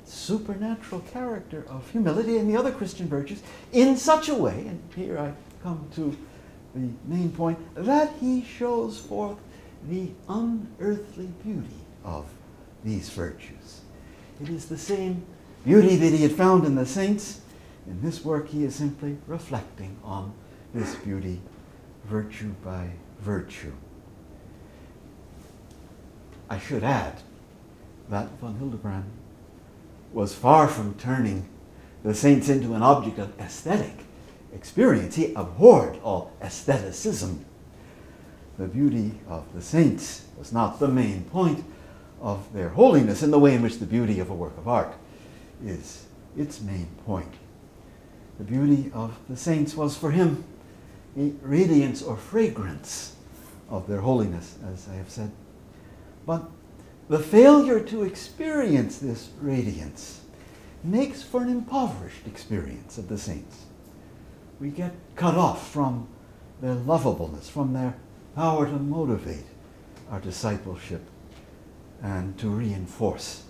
supernatural character of humility and the other Christian virtues in such a way, and here I come to the main point, that he shows forth the unearthly beauty of these virtues. It is the same beauty that he had found in the saints. In this work, he is simply reflecting on this beauty, virtue by virtue. I should add that von Hildebrand was far from turning the saints into an object of aesthetic experience. He abhorred all aestheticism. The beauty of the saints was not the main point of their holiness in the way in which the beauty of a work of art is its main point. The beauty of the saints was for him the radiance or fragrance of their holiness, as I have said. But the failure to experience this radiance makes for an impoverished experience of the saints. We get cut off from their lovableness, from their power to motivate our discipleship and to reinforce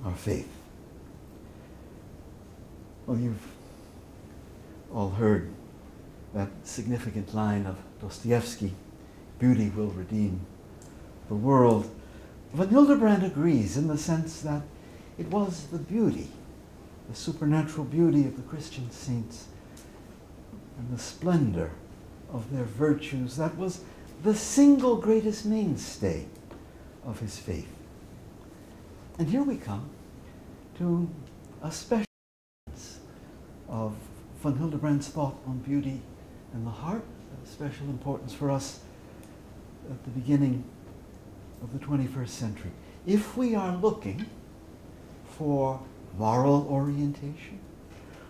our faith. Well, you've all heard that significant line of Dostoevsky, "Beauty will redeem the world." Von Hildebrand agrees in the sense that it was the beauty, the supernatural beauty of the Christian saints and the splendor of their virtues that was the single greatest mainstay of his faith. And here we come to a special sense of von Hildebrand's thought on beauty and the heart, of special importance for us at the beginning of the 21st century. If we are looking for moral orientation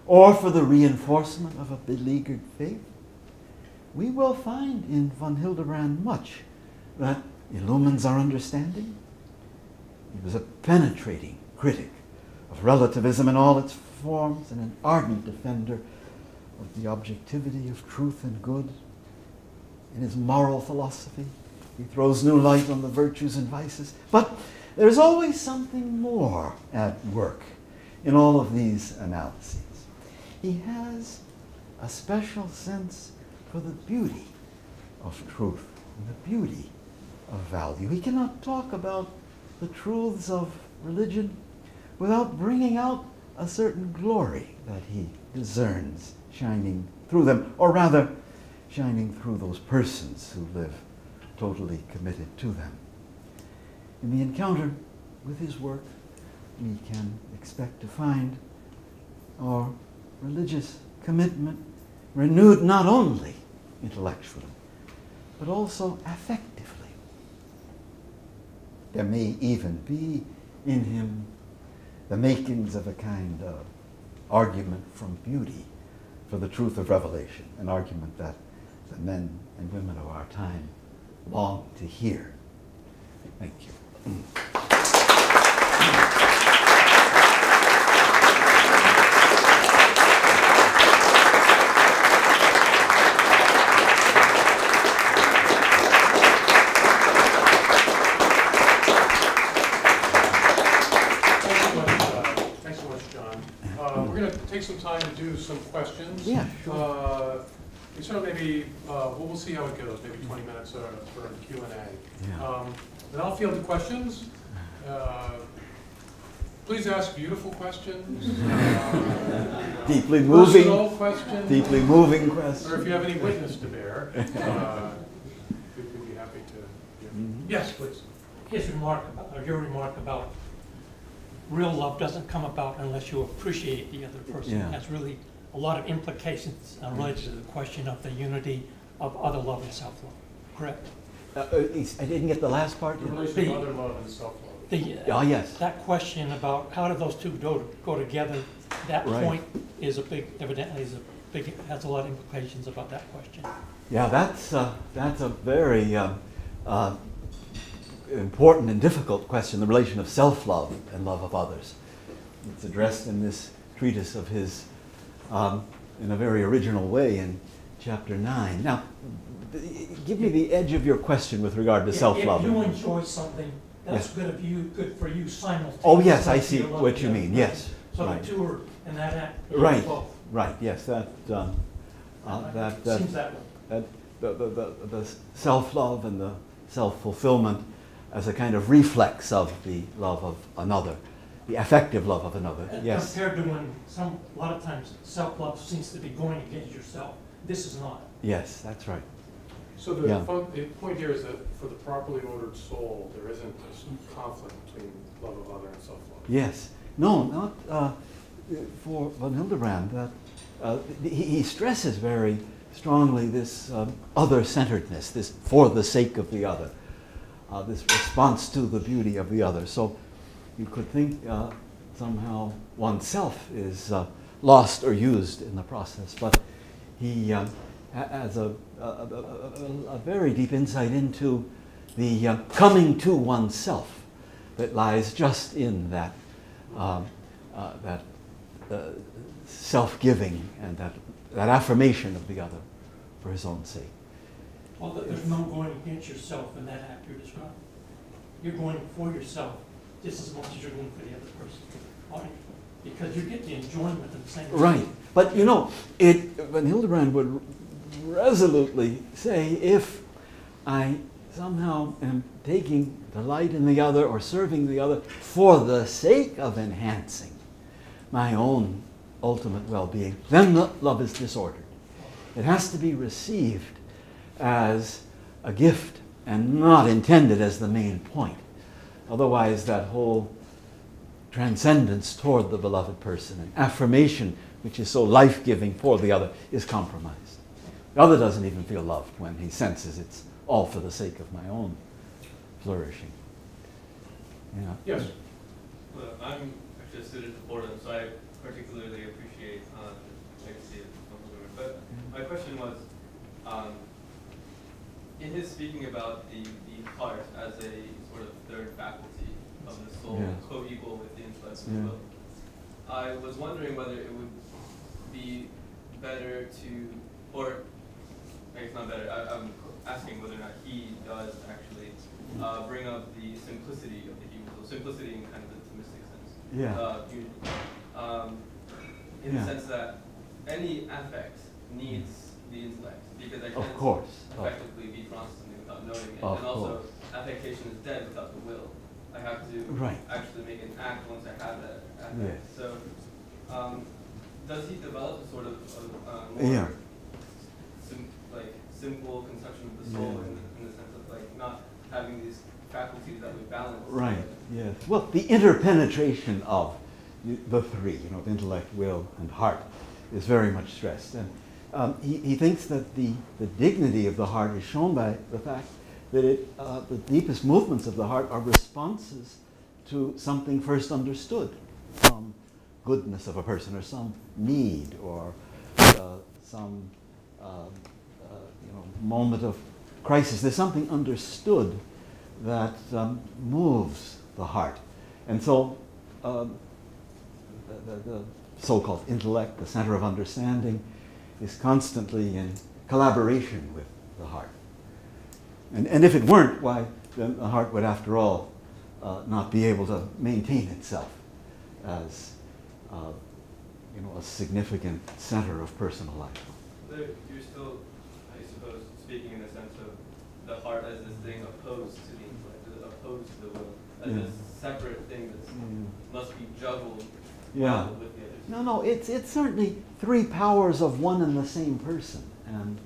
or for the reinforcement of a beleaguered faith, we will find in von Hildebrand much that illumines our understanding. He was a penetrating critic of relativism in all its forms and an ardent defender of the objectivity of truth and good. In his moral philosophy, he throws new light on the virtues and vices. But there's always something more at work in all of these analyses. he has a special sense for the beauty of truth and the beauty of value. He cannot talk about the truths of religion without bringing out a certain glory that he discerns shining through them, or rather, shining through those persons who live totally committed to them. In the encounter with his work, we can expect to find our religious commitment renewed not only intellectually, but also affectively. There may even be in him the makings of a kind of argument from beauty for the truth of revelation, an argument that the men and women of our time long to hear. Thank you. Thanks so much, John. We're going to take some time to do some questions. Yeah, sure. We start maybe, we'll see how it goes, maybe 20 minutes for Q&A. Yeah. Then I'll field the questions. Please ask beautiful questions. Deeply moving. Personal questions. Deeply moving questions. Or if you have any witness to bear, we'd be happy to hear. Yes, please. His remark, or your remark about real love doesn't come about unless you appreciate the other person. Yeah. Has really a lot of implications related to the question of the unity of other love and self-love. Correct? I didn't get the last part. The relation of other love and self-love. Oh, yes. That question about how do those two go together, that Right. point is a big, evidently is a big, has a lot of implications about that question. Yeah, that's a very important and difficult question, the relation of self-love and love of others. It's addressed in this treatise of his in a very original way in chapter 9. Now, give me the edge of your question with regard to self-love. If you enjoy something, that's good of you, good for you simultaneously. Oh, yes, I see what you mean. Yes. So right. the two are in that act. Right. Both. Right. Yes. That seems that way. The self-love and the self-fulfillment as a kind of reflex of the love of another, the affective love of another. Yes. Compared to when a lot of times self-love seems to be going against yourself. This is not. Yes, that's right. So the point here is that for the properly ordered soul, there isn't a conflict between love of other and self-love. Yes. No, not for von Hildebrand. That he stresses very strongly this other-centeredness, this for the sake of the other, this response to the beauty of the other. So you could think somehow oneself is lost or used in the process, but he has a very deep insight into the coming to oneself that lies just in that self-giving and that affirmation of the other for his own sake. Well, there's no going against yourself in that act you're describing. You're going for yourself just as much as you're going for the other person. Because you get the enjoyment of the same. Right. But you know, von Hildebrand would resolutely say, if I somehow am taking delight in the other or serving the other for the sake of enhancing my own ultimate well-being, then love is disordered. It has to be received as a gift and not intended as the main point. Otherwise, that whole transcendence toward the beloved person and affirmation, which is so life-giving for the other, is compromised. The other doesn't even feel loved when he senses it's all for the sake of my own flourishing. Yeah. Yes. Well, I'm actually a student of Fordham, so I particularly appreciate the legacy of Hilderbrand. But my question was, in his speaking about the heart as a sort of third faculty of the soul, co-equal with the intellect and the will, I was wondering whether it would be better to, or I guess not better, I'm asking whether or not he does actually bring up the simplicity of the human soul, simplicity in kind of the Thomistic sense. Yeah. In the sense that any affect needs the intellect, because I Of can't course. effectively be drawn to something without knowing it. Of And also, course. affectation is dead without the will. I have to Right. actually make an act once I have that affect. Yes. So, does he develop a sort of Yeah. more simple conception of the soul Yeah. in the sense of like not having these faculties that would balance? Right, yes. Well, the interpenetration of the three, the intellect, will, and heart, is very much stressed. And he thinks that the dignity of the heart is shown by the fact that the deepest movements of the heart are responses to something first understood, some goodness of a person, or some need, or some moment of crisis. There's something understood that moves the heart. And so the so-called intellect, the center of understanding, is constantly in collaboration with the heart. And if it weren't, why, then the heart would, after all, not be able to maintain itself as a significant center of personal life. You're still, I suppose, speaking in the sense of the heart as this thing opposed to the intellect, opposed to the will, as Yeah. this separate thing that must be juggled Yeah. with the others. No, it's certainly three powers of one and the same person. And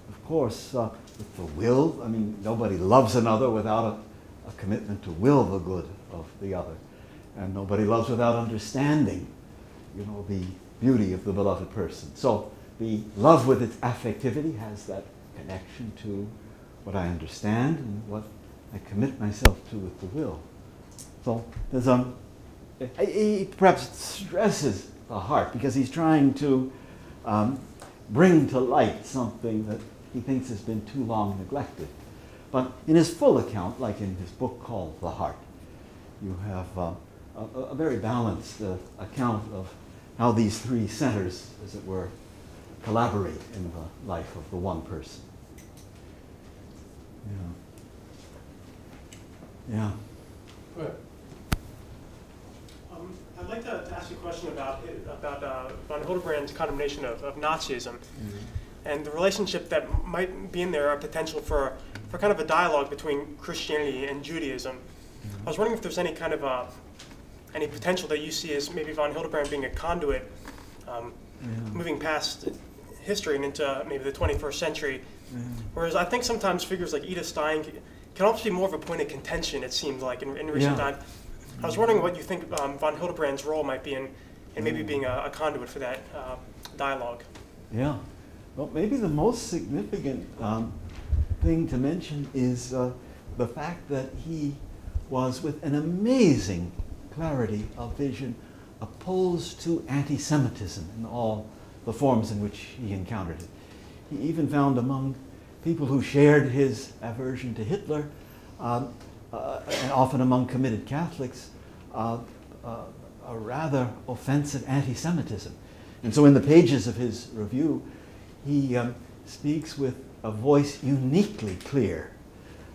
of course, with the will, I mean, nobody loves another without a commitment to will the good of the other. And nobody loves without understanding, the beauty of the beloved person. So the love with its affectivity has that connection to what I understand and what I commit myself to with the will. So there's he perhaps stresses the heart because he's trying to bring to light something that he thinks has been too long neglected. But in his full account, like in his book called The Heart, you have a very balanced account of how these three centers, as it were, collaborate in the life of the one person. Yeah. Good. I'd like to ask you a question about von Hildebrand's condemnation of Nazism, and the relationship that might be in there, a potential for kind of a dialogue between Christianity and Judaism. I was wondering if there's any kind of any potential that you see as maybe von Hildebrand being a conduit, moving past history and into maybe the 21st century. Whereas I think sometimes figures like Edith Stein can also be more of a point of contention, it seems like, in recent time. I was wondering what you think von Hildebrand's role might be in maybe being a conduit for that dialogue. Yeah. Well, maybe the most significant thing to mention is the fact that he was, with an amazing clarity of vision, opposed to anti-Semitism in all the forms in which he encountered it. He even found among people who shared his aversion to Hitler, and often among committed Catholics, a rather offensive anti-Semitism. And so in the pages of his review, he speaks with a voice uniquely clear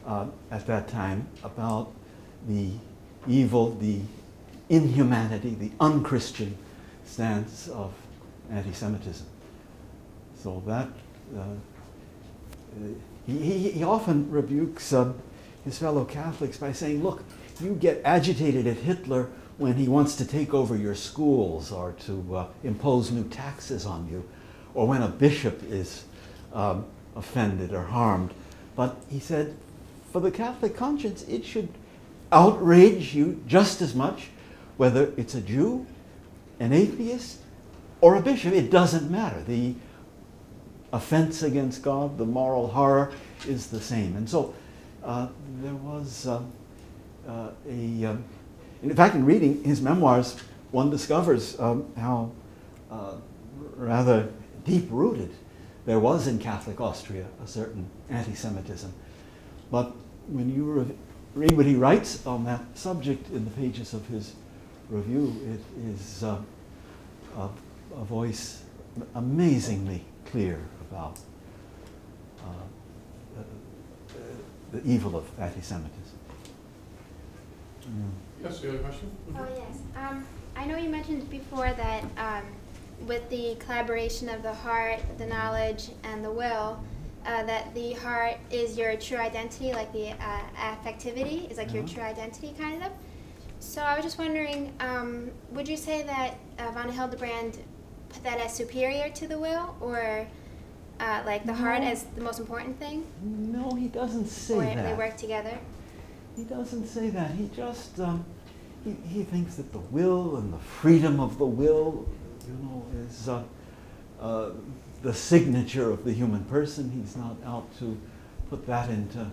at that time about the evil, the inhumanity, the unchristian stance of anti-Semitism. So that he often rebukes his fellow Catholics by saying, look, you get agitated at Hitler when he wants to take over your schools or to impose new taxes on you, or when a bishop is offended or harmed. But he said, for the Catholic conscience, it should outrage you just as much, whether it's a Jew, an atheist, or a bishop. It doesn't matter. The offense against God, the moral horror, is the same. And so there was in fact, in reading his memoirs, one discovers how rather deep-rooted there was in Catholic Austria a certain anti-Semitism. But when you read what he writes on that subject in the pages of his review, it is a voice amazingly clear about the evil of anti-Semitism. Yes, you have a question? Oh, yes. I know you mentioned before that with the collaboration of the heart, the knowledge, and the will, that the heart is your true identity, like the affectivity is like your true identity, kind of. So I was just wondering, would you say that von Hildebrand put that as superior to the will, or like the heart as the most important thing? No, he doesn't say or that. They work together? He doesn't say that. He just, he thinks that the will and the freedom of the will, is the signature of the human person. He's not out to put that into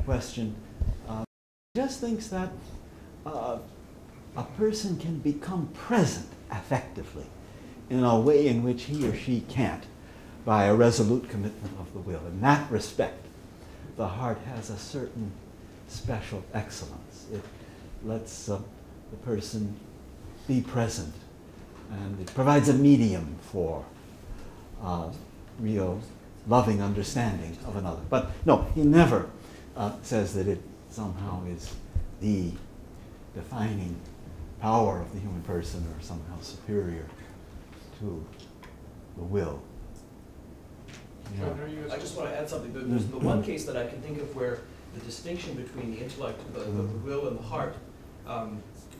question. He just thinks that a person can become present affectively in a way in which he or she can't by a resolute commitment of the will. In that respect, the heart has a certain special excellence. It lets the person be present, and it provides a medium for real loving understanding of another. But no, he never says that it somehow is the defining power of the human person or somehow superior to the will. Yeah. I just want to add something. There's the one case that I can think of where the distinction between the intellect, the will, and the heart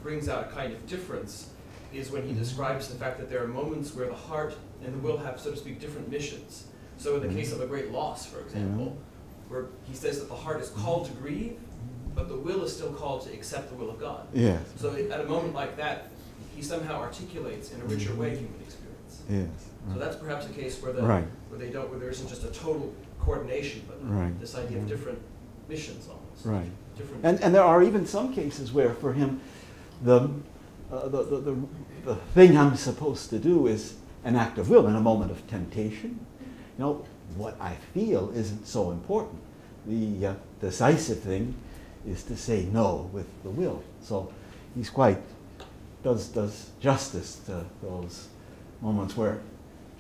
brings out a kind of difference is when he describes the fact that there are moments where the heart and the will have, so to speak, different missions. So in the case of a great loss, for example, where he says that the heart is called to grieve, but the will is still called to accept the will of God. Yes. So at a moment like that, he somehow articulates in a richer way human experience. Yes. So that's perhaps a case where Right. where there isn't just a total coordination, but Right. this idea of different missions almost. Right. Different. And there are even some cases where for him the thing I'm supposed to do is an act of will in a moment of temptation. What I feel isn't so important. The decisive thing is to say no with the will. So he's does justice to those moments where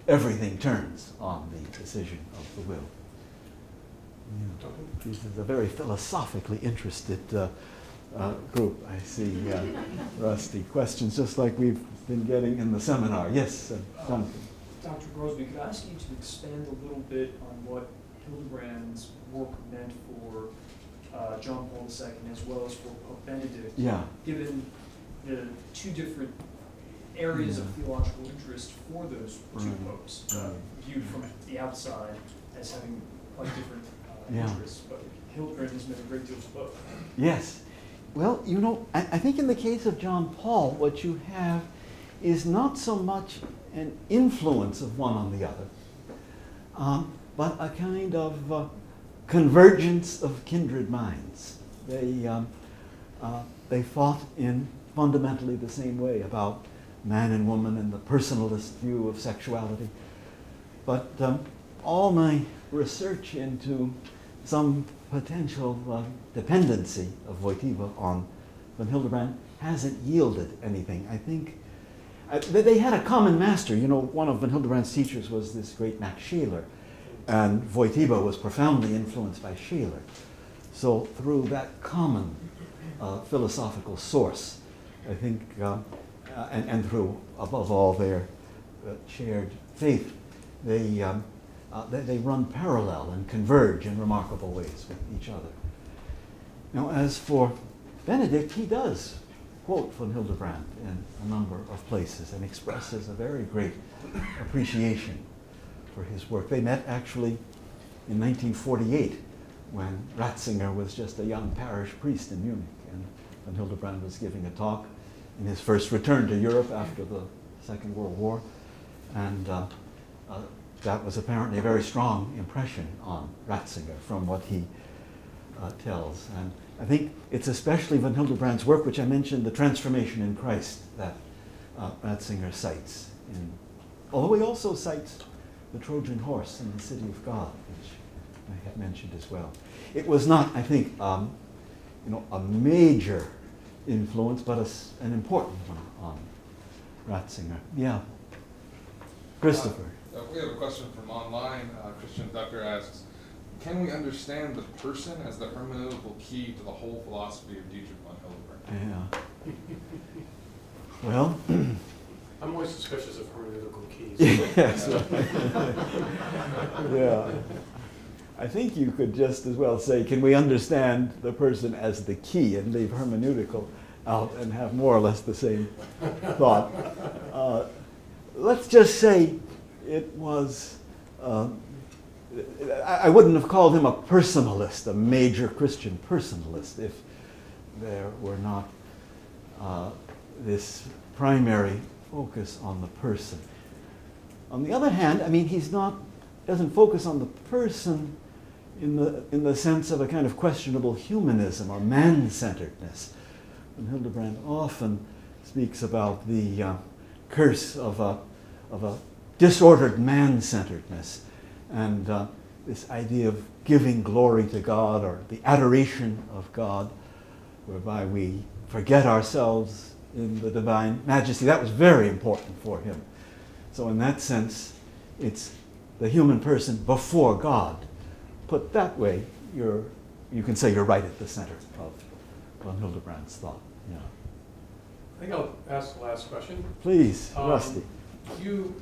everything turns on the decision of the will. Yeah. This is a very philosophically interested group. I see Rusty questions just like we've been getting in the seminar. Yes, Jonathan. Dr. Crosby, could I ask you to expand a little bit on what Hildebrand's work meant for John Paul II as well as for Pope Benedict, given the two different areas of theological interest for those two popes, viewed from the outside as having quite different interests, but Hildebrand has meant a great deal for both. Yes. Well, I think in the case of John Paul, what you have is not so much an influence of one on the other, but a kind of convergence of kindred minds. They thought in fundamentally the same way about man and woman and the personalist view of sexuality. But all my research into some potential dependency of Wojtyła on von Hildebrand hasn't yielded anything. I think they had a common master. One of von Hildebrand's teachers was this great Max Scheler, and Wojtyła was profoundly influenced by Scheler. So through that common philosophical source, I think, and through, above all, their shared faith, they run parallel and converge in remarkable ways with each other. Now, as for Benedict, he does quote von Hildebrand in a number of places and expresses a very great appreciation for his work. They met actually in 1948 when Ratzinger was just a young parish priest in Munich, and von Hildebrand was giving a talk in his first return to Europe after the Second World War, and that was apparently a very strong impression on Ratzinger from what he tells. And I think it's especially von Hildebrand's work, which I mentioned, the transformation in Christ, that Ratzinger cites. Although he also cites the Trojan horse and the city of God, which I had mentioned as well. It was not, I think, a major influence, but an important one on Ratzinger. Yeah. Christopher. We have a question from online. Christian Ducker asks, can we understand the person as the hermeneutical key to the whole philosophy of Dietrich von Hildebrand? Yeah. Well, I'm always suspicious of hermeneutical keys. Yes. Yeah. I think you could just as well say, can we understand the person as the key and leave hermeneutical out and have more or less the same thought? Let's just say it was, I wouldn't have called him a personalist, a major Christian personalist, if there were not this primary focus on the person. On the other hand, I mean, doesn't focus on the person in the sense of a kind of questionable humanism or man-centeredness. And Hildebrand often speaks about the curse of a disordered man-centeredness and this idea of giving glory to God or the adoration of God, whereby we forget ourselves in the divine majesty. That was very important for him. So in that sense, it's the human person before God. Put that way, you can say you're right at the center of von Hildebrand's thought. Yeah. I think I'll ask the last question. Please, Rusty. You,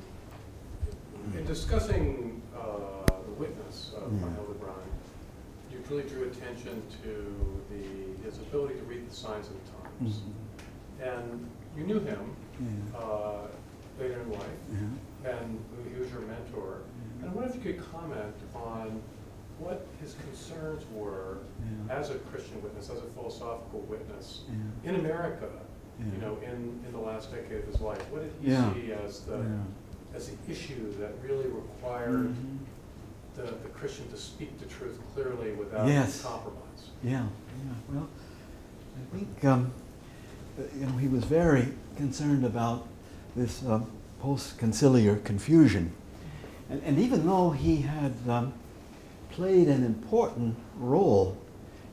in discussing the witness of von Hildebrand, you really drew attention to his ability to read the signs of the times. Mm-hmm. And you knew him later in life, and he was your mentor. And I wonder if you could comment on what his concerns were as a Christian witness, as a philosophical witness in America, you know, in the last decade of his life. What did he see as the issue that really required the Christian to speak the truth clearly without compromise? Yeah. Well, I think you know, he was very concerned about this post-conciliar confusion, and even though he had played an important role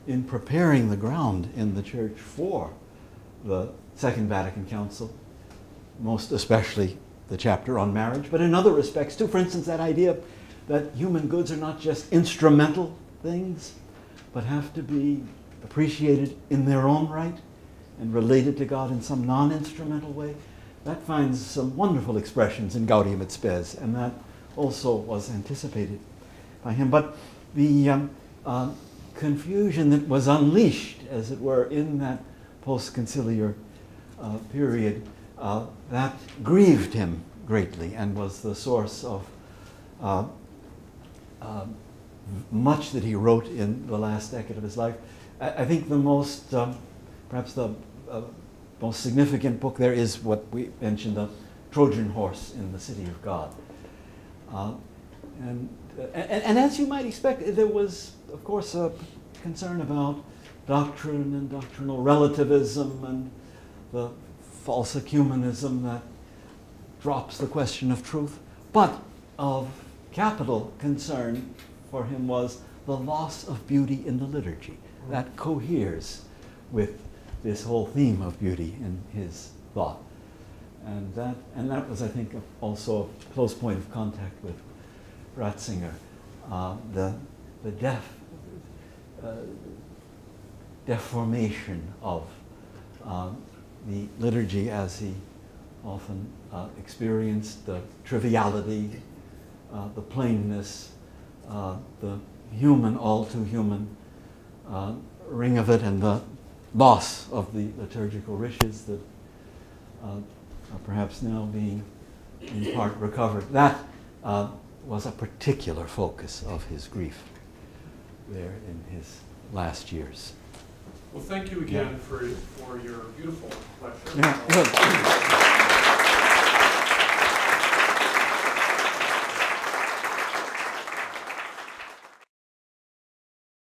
in preparing the ground in the Church for the Second Vatican Council, most especially the chapter on marriage, but in other respects too. For instance, that idea that human goods are not just instrumental things, but have to be appreciated in their own right and related to God in some non-instrumental way. That finds some wonderful expressions in Gaudium et Spes, and that also was anticipated by him. But the confusion that was unleashed, as it were, in that post-conciliar period, that grieved him greatly and was the source of much that he wrote in the last decade of his life. I think the most, perhaps the most significant book there is what we mentioned, the Trojan Horse in the City of God. And as you might expect, there was, of course, a concern about doctrine and doctrinal relativism and the false ecumenism that drops the question of truth. But of capital concern for him was the loss of beauty in the liturgy. That coheres with this whole theme of beauty in his thought. And that was, I think, also a close point of contact with Ratzinger. The deformation of the liturgy as he often experienced, the triviality, the plainness, the human, all too human ring of it, and the loss of the liturgical riches that are perhaps now being in part recovered. That was a particular focus of his grief there in his last years. Well, thank you again for your beautiful lecture. Yeah.